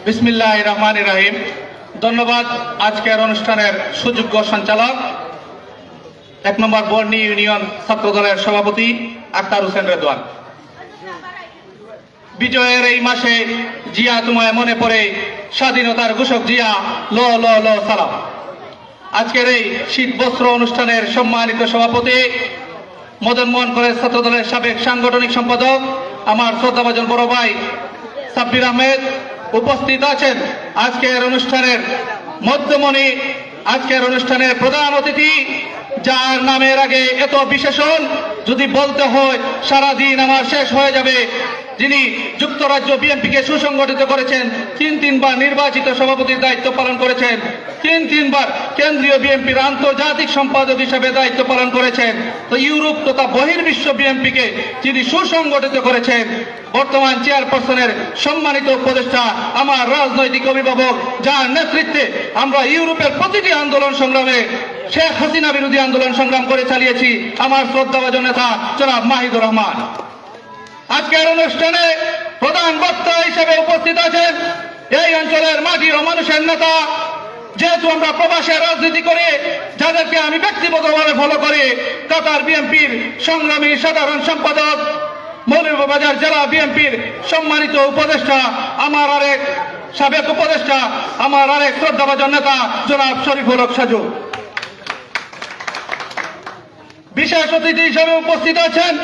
বিসমিল্লাহির রহমানির রহিম। ধন্যবাদ আজকের অনুষ্ঠানের সুযোগ্য সঞ্চালক ১ নম্বর বর্ণি ইউনিয়ন ছাত্রদলের সভাপতি আক্তার হোসেন রেদওয়ান। বিজয়ের এই মাসে জিয়া তোমায় মনে পড়ে, স্বাধীনতার ঘোষক জিয়া ল ল ল সালাম। আজকের এই শীত বস্ত্র অনুষ্ঠানের সম্মানিত সভাপতি মদন মোহন কলেজ ছাত্রদলের সাবেক সাংগঠনিক সম্পাদক আমার শ্রদ্ধাভাজন বড় ভাই সাব্বির আহমেদ উপস্থিত আছেন। আজকের অনুষ্ঠানের মধ্যমণি, আজকের অনুষ্ঠানের প্রধান অতিথি, যার নামের আগে এত বিশেষণ যদি বলতে হয় সারাদিন আমার শেষ হয়ে যাবে, যিনি যুক্তরাজ্য বিএনপিকে সুসংগঠিত করেছেন, তিনবার নির্বাচিত সভাপতির দায়িত্ব পালন করেছেন, তিনবার কেন্দ্রীয় বিএনপির আন্তর্জাতিক সম্পাদক হিসেবে দায়িত্ব পালন করেছেন, তো ইউরোপ তথা বহির্বিশ্ব বিএনপিকে যিনি সুসংগঠিত করেছেন, বর্তমান চেয়ারপারসনের সম্মানিত উপদেষ্টা, আমার রাজনৈতিক অভিভাবক, যার নেতৃত্বে আমরা ইউরোপের প্রতিটি আন্দোলন সংগ্রামে শেখ হাসিনা বিরোধী আন্দোলন সংগ্রাম করে চালিয়েছি, আমার শ্রদ্ধাভাজন নেতা জনাব মাহিদুর রহমান। আজকের অনুষ্ঠানে প্রধান বক্তা হিসেবে উপস্থিত আছেন এই অঞ্চলের মাটির ও মানুষের নেতা, যেহেতু আমরা প্রবাসে রাজনীতি করি, যাদেরকে আমি ব্যক্তিগতভাবে ফলো করি, কাতার বিএনপির সংগ্রামী সাধারণ সম্পাদক, মৌলভীবাজার জেলা বিএনপির সম্মানিত উপদেষ্টা, আমার আরেক সাবেক উপদেষ্টা, আমার আরেক শ্রদ্ধাভাজন নেতা জনাব শরীফুল হক সাজু। বিশেষ অতিথি হিসেবে উপস্থিত আছেন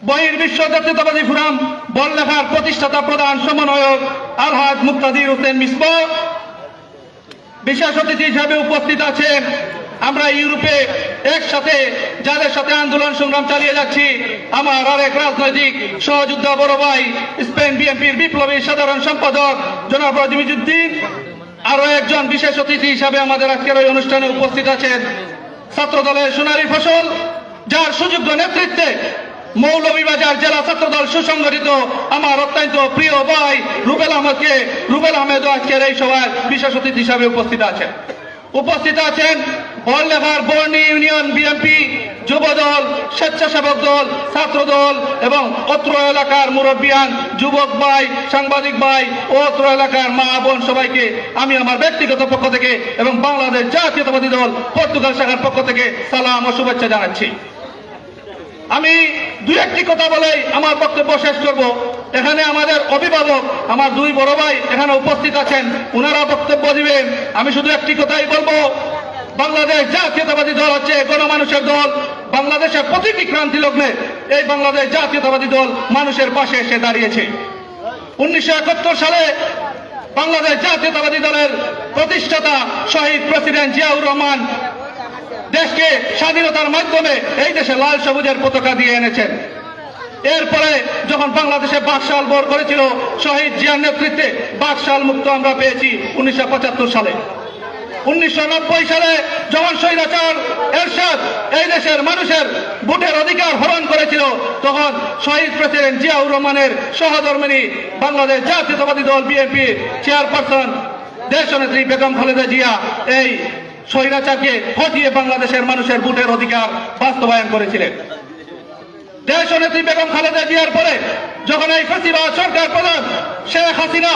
বহির্বিশ্ব জাতীয়তাবাদী ফোরাম বললেখার প্রতিষ্ঠাতা প্রধান সমন্বয়ক আলহাজ মুক্তাদির হোসেন মিসবাহ। বিশেষ অতিথি হিসাবে উপস্থিত আছেন আমরা ইউরোপে একসাথে যাদের সাথে আন্দোলন সংগ্রাম চালিয়ে যাচ্ছি, আমার আরেক রাজনৈতিক সহযোদ্ধা বড় ভাই স্পেন বিএনপির বিপ্লবী সাধারণ সম্পাদক জনাব রাজিমুদ্দিন। আরো একজন বিশেষ অতিথি হিসাবে আমাদের আজকের ওই অনুষ্ঠানে উপস্থিত আছেন ছাত্রদলের সোনালী ফসল, যার সুযোগ্য নেতৃত্বে মৌলভীবাজার জেলা ছাত্রদল সুসংগঠিত আমার অত্যন্ত প্রিয় ভাই রুবেল আহমেদও আজকের এই সভায় বিশেষ অতিথি হিসাবে উপস্থিত আছেন বড়লেখার বর্ণি ইউনিয়ন বিএনপি, যুবদল, স্বেচ্ছাসেবক দল, ছাত্রদল এবং অত্র এলাকার মুরব্বিয়ান, যুবক ভাই, সাংবাদিক ভাই ও অত্র এলাকার মা বোন সবাইকে আমি আমার ব্যক্তিগত পক্ষ থেকে এবং বাংলাদেশ জাতীয়তাবাদী দল পর্তুগাল শাখার পক্ষ থেকে সালাম ও শুভেচ্ছা জানাচ্ছি। আমি দুই একটি কথা বলেই আমার বক্তব্য শেষ করব। এখানে আমাদের অভিভাবক, আমার দুই বড় ভাই এখানে উপস্থিত আছেন, ওনারা বক্তব্য দিবেন। আমি শুধু একটি কথাই বলবো, বাংলাদেশ জাতীয়তাবাদী দল হচ্ছে গণমানুষের দল। বাংলাদেশের প্রতিটি ক্রান্তি লগ্নে এই বাংলাদেশ জাতীয়তাবাদী দল মানুষের পাশে এসে দাঁড়িয়েছে। 1971 সালে বাংলাদেশ জাতীয়তাবাদী দলের প্রতিষ্ঠাতা শহীদ প্রেসিডেন্ট জিয়াউর রহমান দেশকে স্বাধীনতার মাধ্যমে এই দেশে লাল সবুজের পতাকা দিয়ে এনেছেন। এরপরে যখন বাংলাদেশে বাকশাল বর করেছিল শহীদ জিয়ার নেতৃত্বে, বাকশাল মুক্ত আমরা পেয়েছি 1975 সালে। 1990 সালে যখন স্বৈরাচার এরশাদ এই দেশের মানুষের ভোটের অধিকার হরণ করেছিল, তখন শহীদ প্রেসিডেন্ট জিয়াউর রহমানের সহধর্মিণী বাংলাদেশ জাতীয়তাবাদী দল বিএনপি চেয়ারপারসন দেশনেত্রী বেগম খালেদা জিয়া এই স্বৈরাচারকে হটিয়ে বাংলাদেশের মানুষের ভোটের অধিকার বাস্তবায়ন করেছিলেন। দেশনেত্রী বেগম খালেদা জিয়ার পরে যখন এই ফ্যাসিবাদ সরকার প্রধান শেখ হাসিনা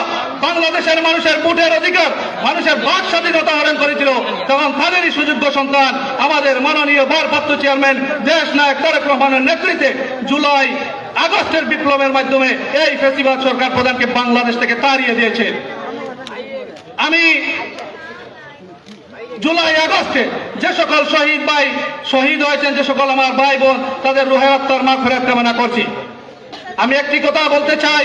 বাংলাদেশের মানুষের ভোটের অধিকার, মানুষের বাক স্বাধীনতা হরণ করেছিল, তখন তাদেরই সুযোগ্য সন্তান আমাদের মাননীয় ভারপ্রাপ্ত চেয়ারম্যান দেশ নায়ক তারেক রহমানের নেতৃত্বে জুলাই আগস্টের বিপ্লবের মাধ্যমে এই ফ্যাসিবাদ সরকার প্রধানকে বাংলাদেশ থেকে তাড়িয়ে দিয়েছে। আমি জুলাই আগস্টে যে সকল শহীদ হয়েছেন, যে সকল আমার ভাই বোন, তাদের রুহের আত্মার মাগফিরাত কামনা করছি। আমি একটি কথা বলতে চাই,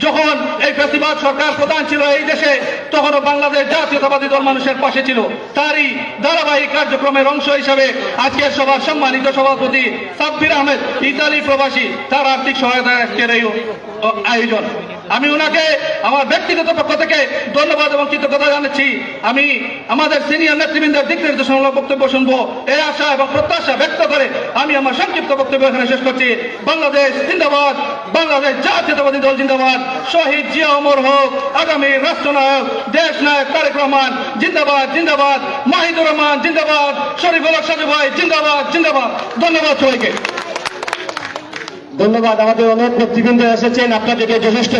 যখন এই ফ্যাসিবাদ সরকার প্রধান ছিল এই দেশে, তখনও বাংলাদেশ জাতীয়তাবাদী দল মানুষের পাশে ছিল। তারই ধারাবাহিক কার্যক্রমের অংশ হিসাবে আজকের সভার সম্মানিত সভাপতি সাব্বির আহমেদ, ইতালি প্রবাসী, তার আর্থিক সহায়তা আজকের এই আয়োজন। আমি ওনাকে আমার ব্যক্তিগত পক্ষ থেকে ধন্যবাদ এবং কৃতজ্ঞতা জানাচ্ছি। আমি আমাদের সিনিয়র নেতৃবৃন্দের দিক নির্দেশনামূলক বক্তব্য শুনবো এই আশা এবং প্রত্যাশা ব্যক্ত করে আমি আমার সংক্ষিপ্ত বক্তব্য এখানে শেষ করছি। বাংলাদেশ জিন্দাবাদ, বাংলাদেশ জাতীয়তাবাদী দল জিন্দাবাদ, শহীদ জিয়া অমর হোক, আগামী রাষ্ট্রনায়ক দেশ নায়ক তারেক রহমান জিন্দাবাদ জিন্দাবাদ, মাহিদুর রহমান জিন্দাবাদ, শরীফুল হক সাজু ভাই জিন্দাবাদ জিন্দাবাদ। ধন্যবাদ সবাইকে। ধন্যবাদ। আমাদের অনেক নেতৃবৃন্দ এসেছেন, আপনাদেরকে যথেষ্ট